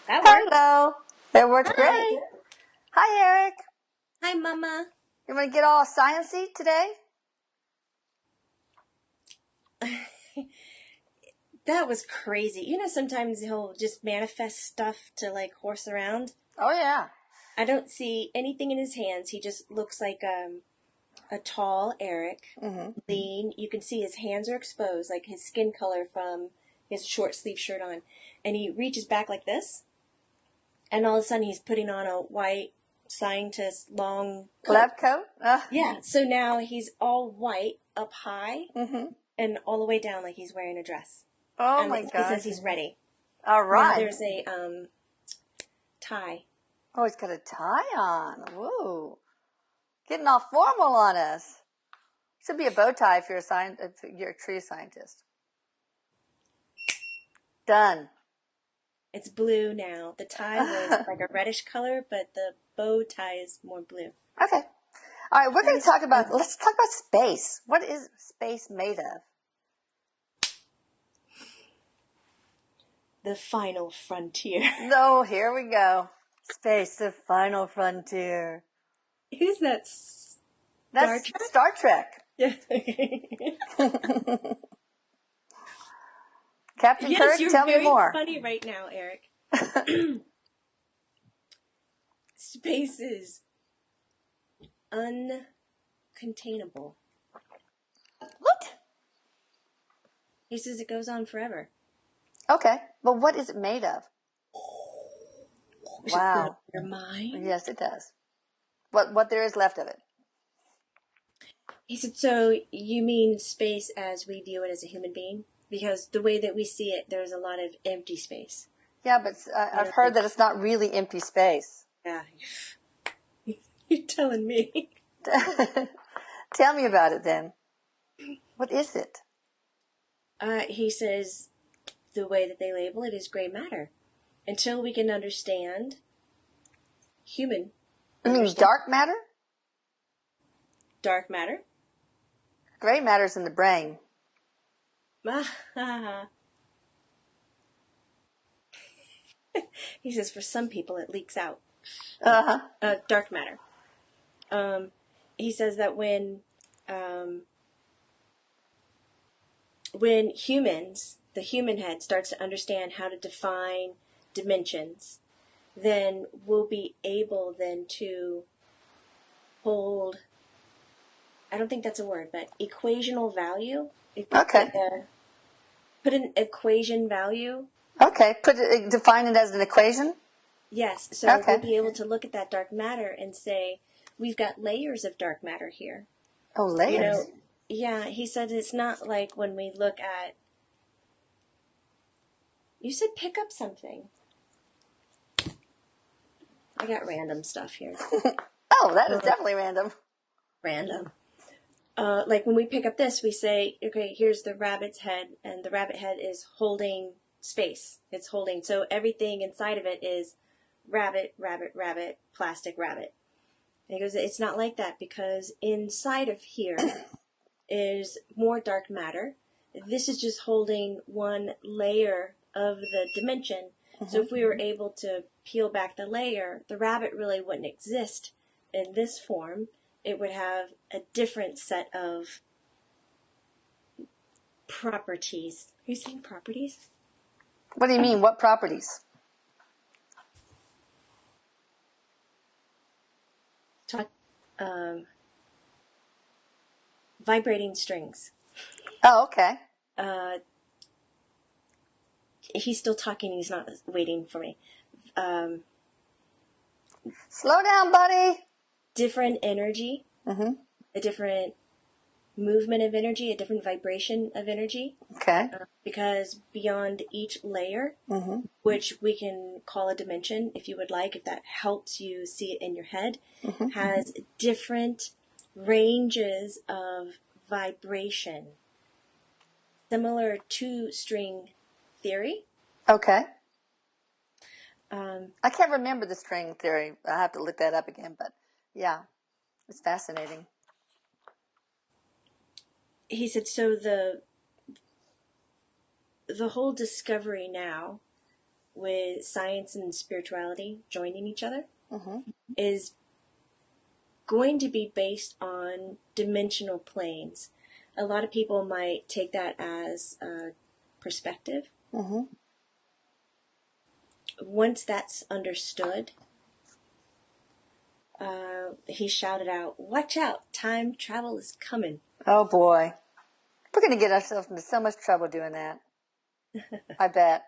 That worked. Hello. That worked Hi. great. Hi, Eric. Hi, Mama. You want to get all sciencey today? That was crazy. You know, sometimes he'll just manifest stuff to, like, horse around. Oh, yeah. I don't see anything in his hands. He just looks like a tall Erik, lean. You can see his hands are exposed, like his skin color from his short sleeve shirt on. And he reaches back like this. And all of a sudden he's putting on a white scientist long coat. Lab coat? Yeah, so now he's all white up high and all the way down like he's wearing a dress. Oh, my He God. says he's ready. All right. Now there's a tie. Oh, he's got a tie on. Woo. Getting all formal on us. Should be a bow tie if you're a tree scientist. Done. It's blue now. The tie was like a reddish color, but the bow tie is more blue. Okay. All right, let's talk about space. What is space made of? The final frontier. No, here we go. Space, the final frontier. Who's that? That's Star Trek. Yeah. Captain Kirk, tell me more. You're very funny right now, Erik. Space is uncontainable. What? He says it goes on forever. Okay, but what is it made of? Wow. Your mind? Yes, it does. What there is left of it. He said, so you mean space as we view it as a human being? Because the way that we see it, there's a lot of empty space. Yeah, but I've heard that it's not really empty space. Yeah. You're telling me. Tell me about it then. What is it? He says the way that they label it is gray matter. Until we can understand human. You mean dark matter? Dark matter? Gray matter's in the brain. He says for some people it leaks out. Uh-huh. Dark matter. He says that when humans, the human head starts to understand how to define dimensions, then we'll be able then to hold, I don't think that's a word, but equational value. Okay. Put an equation value. Okay. Define it as an equation? Yes. So we'll be able to look at that dark matter and say, we've got layers of dark matter here. Oh, layers. You know, yeah, he said it's not like when we look at... You said pick up something. I got random stuff here. Oh, that is definitely random. Random. Like when we pick up this, we say, okay, here's the rabbit's head, and the rabbit head is holding space. It's holding, so everything inside of it is rabbit, rabbit, rabbit, plastic rabbit. And he goes, it's not like that, because inside of here is more dark matter. This is just holding one layer of the dimension. So if we were able to peel back the layer, the rabbit really wouldn't exist in this form. It would have a different set of properties. Are you saying properties? What do you mean? What properties? Vibrating strings. Oh, okay. He's still talking. He's not waiting for me. Slow down, buddy. Different energy. A different movement of energy, a different vibration of energy. Okay. Because beyond each layer, which we can call a dimension if you would like, if that helps you see it in your head, has different ranges of vibration. Similar to string theory. Okay. I can't remember the string theory. I have to look that up again, but yeah, it's fascinating. He said, so the whole discovery now with science and spirituality joining each other Mm-hmm. is going to be based on dimensional planes. A lot of people might take that as perspective. Mm-hmm. Once that's understood, he shouted out, "Watch out, time travel is coming." Oh boy. We're going to get ourselves into so much trouble doing that. I bet.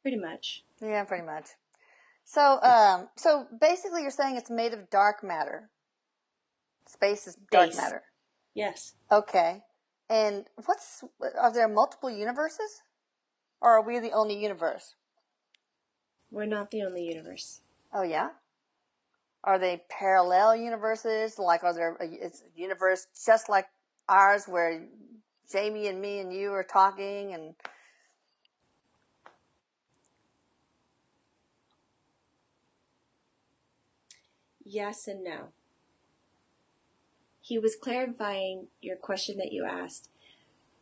Pretty much. Yeah, pretty much. So, so basically you're saying it's made of dark matter. Space is dark Space. matter. Yes. Okay. And are there multiple universes? Or are we the only universe? We're not the only universe. Oh, yeah? Are they parallel universes? Like, is a universe just like ours where Jamie and me and you are talking and... Yes and no. He was clarifying your question that you asked.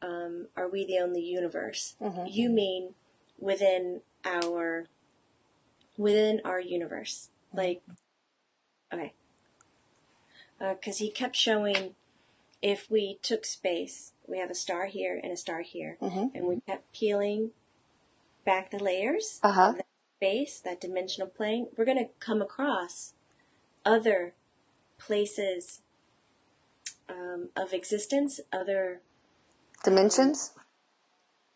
Are we the only universe? Mm-hmm. You mean within our universe. Like, okay. Because he kept showing, if we took space, we have a star here and a star here, Mm-hmm. and we kept peeling back the layers Uh-huh. of that space, that dimensional plane, we're going to come across other places of existence, other Dimensions?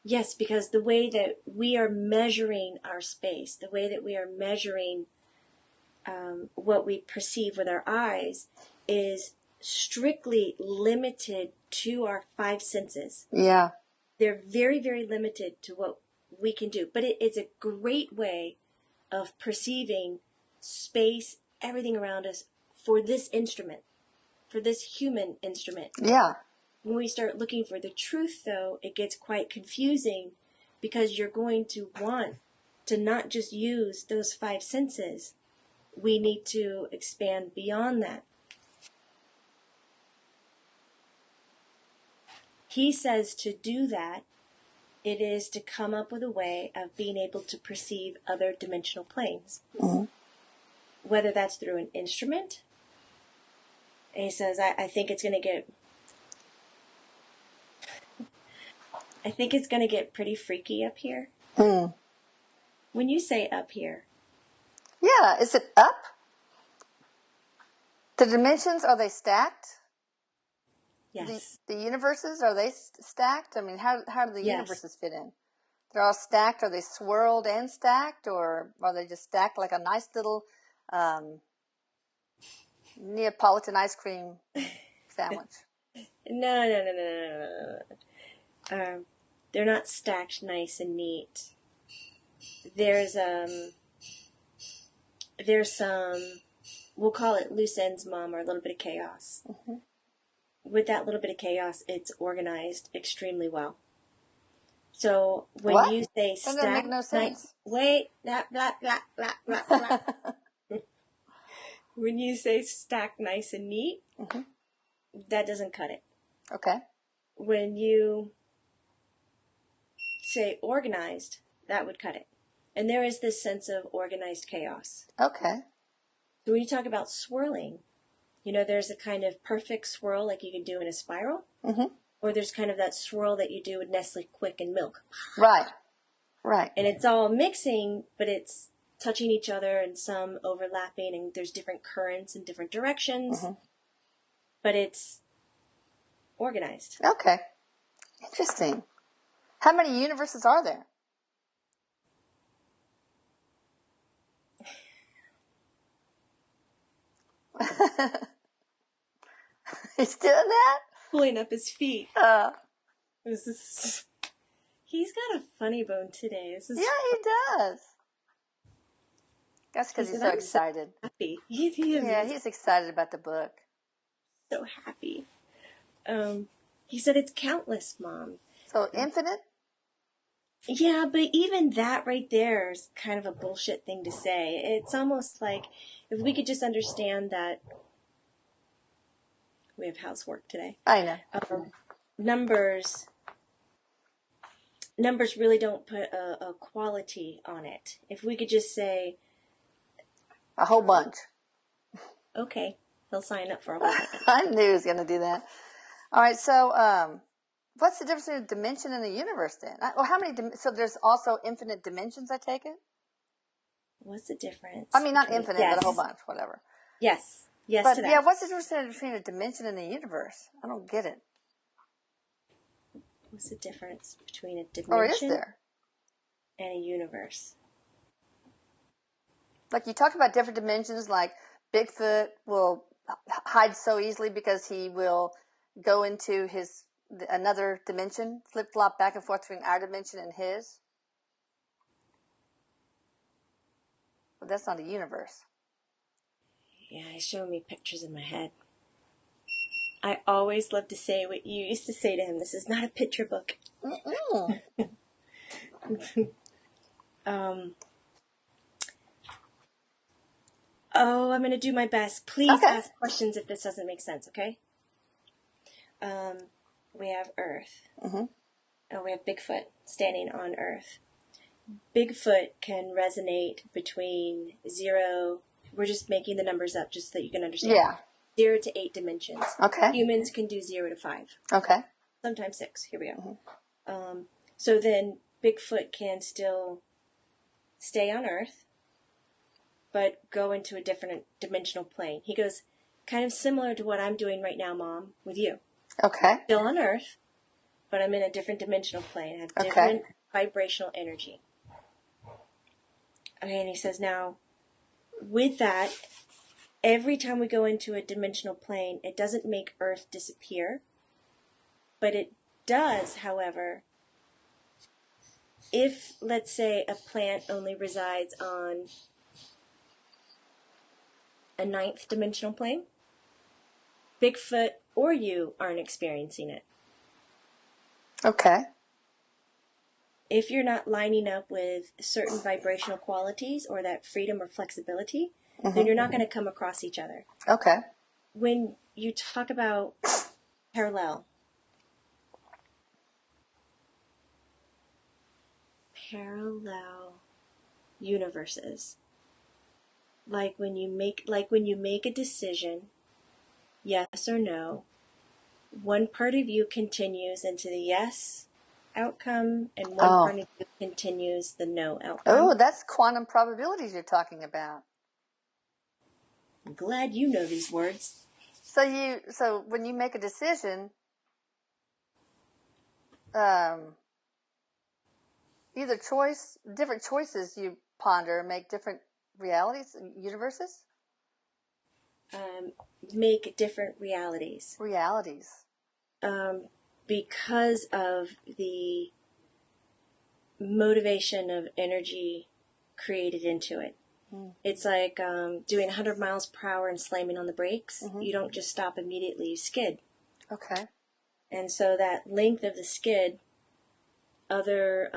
yes, because the way that we are measuring our space, the way that we are measuring what we perceive with our eyes is strictly limited to our five senses. Yeah. They're very, very limited to what we can do. But it's a great way of perceiving space, everything around us for this instrument, for this human instrument. Yeah. When we start looking for the truth, though, it gets quite confusing because you're going to want to not just use those five senses. We need to expand beyond that. He says to do that, it is to come up with a way of being able to perceive other dimensional planes. Mm-hmm. Whether that's through an instrument. And he says, I think it's going to get... I think it's going to get pretty freaky up here. Mm. When you say up here... Yeah, is it up? The dimensions, are they stacked? Yes. The universes, are they stacked? I mean, how do the Yes. universes fit in? They're all stacked. Are they swirled and stacked, or are they just stacked like a nice little Neapolitan ice cream sandwich? No. They're not stacked nice and neat. There's some, we'll call it loose ends, Mom, or a little bit of chaos. Mm-hmm. With that little bit of chaos, it's organized extremely well. So when What? you say That doesn't make stack, no sense. wait, blah, blah, blah, blah, blah, blah. When you say stack nice and neat, Mm-hmm. that doesn't cut it. Okay. When you say organized, that would cut it. And there is this sense of organized chaos. Okay. So when you talk about swirling, there's a kind of perfect swirl like you can do in a spiral. Mm-hmm. Or there's kind of that swirl that you do with Nestle Quick and milk. Right. Right. And it's all mixing, but it's touching each other and some overlapping, and there's different currents in different directions. Mm-hmm. But it's organized. Okay. Interesting. How many universes are there? He's doing that? Pulling up his feet. He's got a funny bone today. Yeah, he does. That's because he's so excited. So happy. He is. Yeah, he's excited about the book. So happy. He said it's countless, Mom. So infinite? Yeah, but even that right there is kind of a bullshit thing to say. It's almost like if we could just understand that we have housework today. I know. Numbers numbers really don't put a quality on it. If we could just say, a whole bunch. okay, he'll sign up for a whole bunch. I knew he was going to do that. All right, so what's the difference between a dimension and a universe then? Well, how many? So there's also infinite dimensions, I take it? What's the difference? I mean, not infinite, yes. but a whole bunch, whatever. Yes. Yes but to that. Yeah, what's the difference between a dimension and a universe? I don't get it. What's the difference between a Or is dimension there? and a universe? Like you talk about different dimensions, like Bigfoot will hide so easily because he will go into another dimension, flip-flop back and forth between our dimension and his. But that's not a universe. Yeah, he's showing me pictures in my head. I always love to say what you used to say to him. This is not a picture book. Oh, I'm going to do my best. Please ask questions if this doesn't make sense, okay? We have Earth. Mm-hmm. Oh, we have Bigfoot standing on Earth. Bigfoot can resonate between 0, we're just making the numbers up just so that you can understand. Yeah. 0 to 8 dimensions. Okay. Humans can do 0 to 5. Okay. Sometimes 6. Here we go. Mm-hmm. So then Bigfoot can still stay on Earth, but go into a different dimensional plane. He goes kind of similar to what I'm doing right now, Mom, with you. Okay. Still on Earth, but I'm in a different dimensional plane. I have different vibrational energy. Okay, and he says now, with that, every time we go into a dimensional plane, it doesn't make Earth disappear, but it does, however, if, let's say, a plant only resides on a 9th dimensional plane, Bigfoot or you aren't experiencing it. Okay. If you're not lining up with certain vibrational qualities or that freedom or flexibility, then you're not going to come across each other. Okay. When you talk about parallel universes, like when you make a decision, yes or no, one part of you continues into the yes outcome and one part of you continues the no outcome. Oh, that's quantum probabilities you're talking about. I'm glad you know these words. So when you make a decision, different choices you ponder make different realities, universes? Make different realities. Because of the motivation of energy created into it. It's like doing 100 miles per hour and slamming on the brakes. You don't just stop immediately, you skid. Okay. And so that length of the skid, other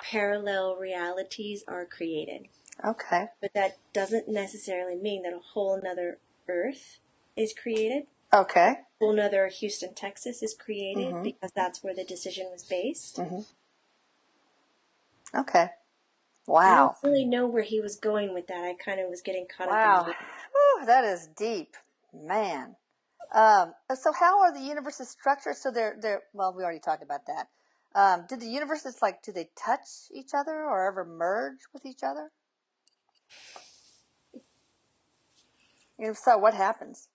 parallel realities are created. Okay. But that doesn't necessarily mean that a whole another Earth is created. Okay. A whole another Houston, Texas is created because that's where the decision was based. Okay. Wow. I don't really know where he was going with that. I kind of was getting caught up in it. Wow. That is deep. Man. So how are the universes structured? So they're well, we already talked about that. Do the universes, do they touch each other or ever merge with each other? If so, what happens?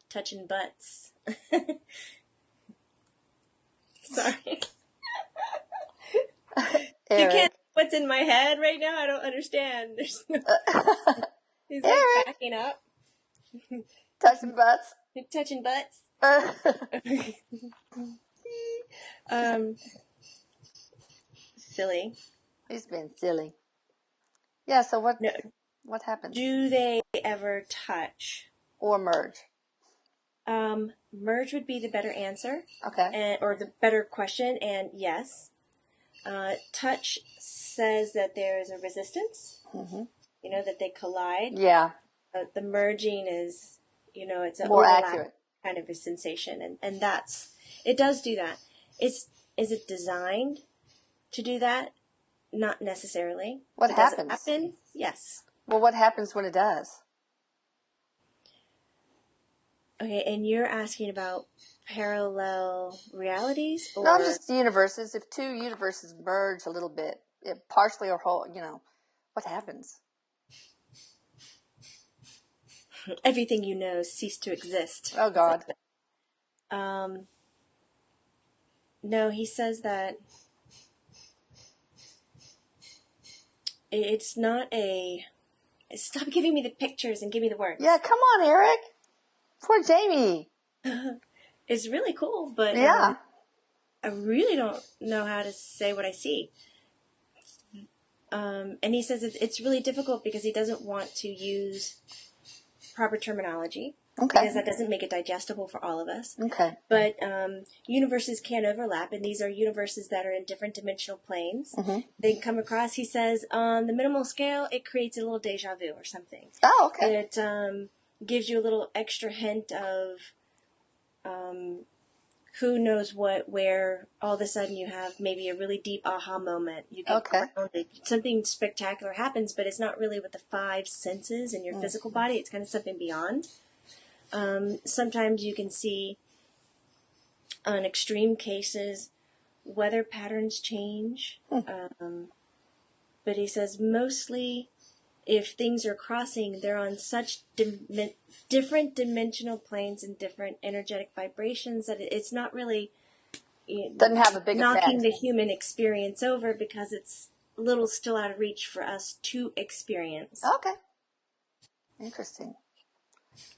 Touching butts. Sorry. Eric. You can't. What's in my head right now? I don't understand. There's no. He's like Eric. backing up. Touching butts. Touching butts. Silly. He's been silly. Yeah. So what? No. What happens? Do they ever touch or merge? Merge would be the better answer. Okay. Or the better question. And yes. Touch says that there is a resistance, that they collide. Yeah. The merging is, it's an more overlap accurate kind of a sensation. And that's It does do that. Is it designed to do that? Not necessarily. What Does it happens? happen? Yes. Well, what happens when it does? Okay, and you're asking about parallel realities, or Not just universes. If two universes merge a little bit, partially or whole, what happens? everything you know cease to exist. Oh, God. No, he says that it's not a... Stop giving me the pictures and give me the words. Yeah, come on, Eric. Poor Jamie. It's really cool, but Yeah. I really don't know how to say what I see. And he says it's really difficult because he doesn't want to use proper terminology. Okay. Because that doesn't make it digestible for all of us. Okay. But universes can overlap, and these are universes that are in different dimensional planes. Mm-hmm. They come across, he says, on the minimal scale, it creates a little deja vu or something. Oh, okay. It gives you a little extra hint of who knows what, where all of a sudden you have maybe a really deep aha moment. You get grounded. Something spectacular happens, but it's not really with the five senses in your physical body. It's kind of something beyond. Sometimes you can see, on extreme cases, weather patterns change. But he says mostly if things are crossing, they're on such different dimensional planes and different energetic vibrations that it's not really doesn't have a big knocking effect. the human experience over, because it's a little still out of reach for us to experience. Okay. Interesting.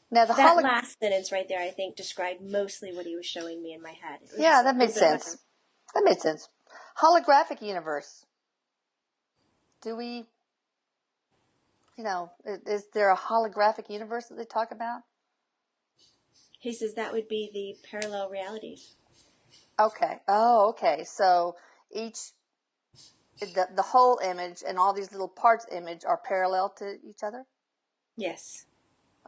Now that last sentence right there, I think, described mostly what he was showing me in my head. Yeah, that made sense. That made sense. Holographic universe. Do we, is there a holographic universe that they talk about? He says that would be the parallel realities. Okay. Oh, okay. So the whole image and all these little parts image are parallel to each other? Yes.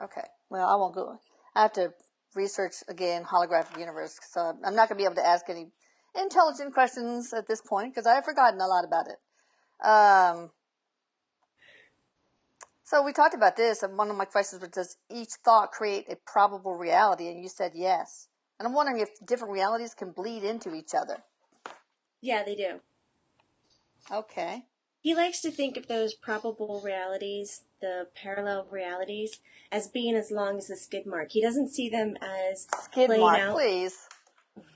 Okay. Well, I won't go. I have to research again holographic universe, so I'm not going to be able to ask any intelligent questions at this point because I have forgotten a lot about it. So we talked about this, and one of my questions was, does each thought create a probable reality? And you said yes. And I'm wondering if different realities can bleed into each other. Yeah, they do. Okay. He likes to think of those probable realities, the parallel realities, as being as long as the skid mark. He doesn't see them as skid playing mark, out. Please.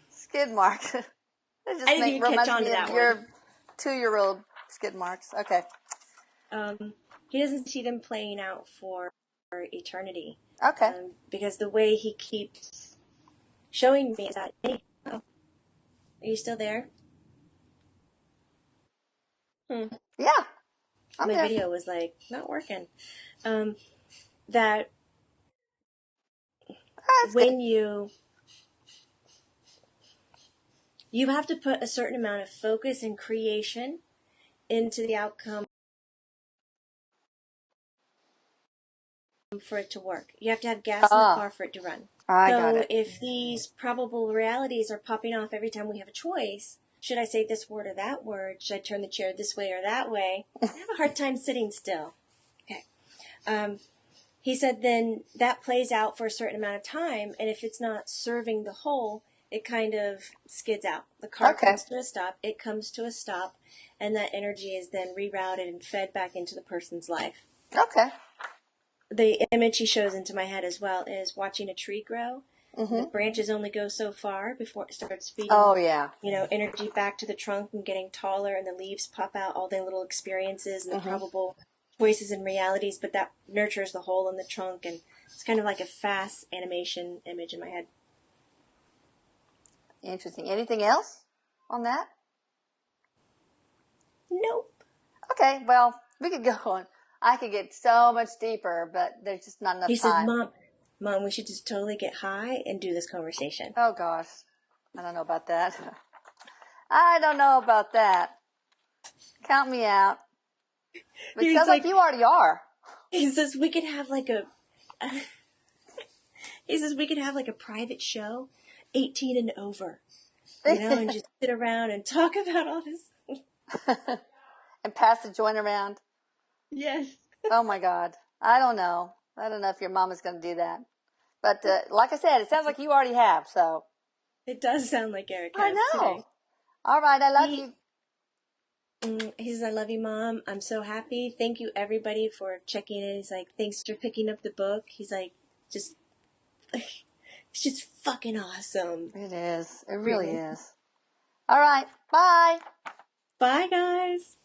Skid mark. I didn't even catch on to that one. Your 2-year-old skid marks. Okay. He doesn't see them playing out for eternity. Okay. Because the way he keeps showing me is that, hey, are you still there? Yeah. My video was not working. That when you have to put a certain amount of focus and creation into the outcome for it to work. You have to have gas in the car for it to run. I got it. If these probable realities are popping off every time we have a choice, should I say this word or that word? Should I turn the chair this way or that way? I have a hard time sitting still. Okay. He said then that plays out for a certain amount of time, and if it's not serving the whole, it kind of skids out. The car comes to a stop, it comes to a stop, and that energy is then rerouted and fed back into the person's life. Okay. The image he shows into my head as well is watching a tree grow. Mm-hmm. The branches only go so far before it starts feeding energy back to the trunk and getting taller, and the leaves pop out, all their little experiences and the probable choices and realities, but that nurtures the hole in the trunk, and it's kind of like a fast animation image in my head. Interesting. Anything else on that? Nope. Okay, well, we could go on. I could get so much deeper, but there's just not enough time. He said, Mom, we should just totally get high and do this conversation. Oh, gosh. I don't know about that. I don't know about that. Count me out. It sounds like you already are. He says we could have like a private show, 18 and over, and just sit around and talk about all this. And pass the joint around. Yes. Oh my God. I don't know if your mom is going to do that. But like I said, it sounds like you already have, so. It does sound like Erik I has know. today. All right, I love you. He says, I love you, Mom. I'm so happy. Thank you, everybody, for checking in. He's like, thanks for picking up the book. He's like, it's just fucking awesome. It is. It really is. All right. Bye. Bye, guys.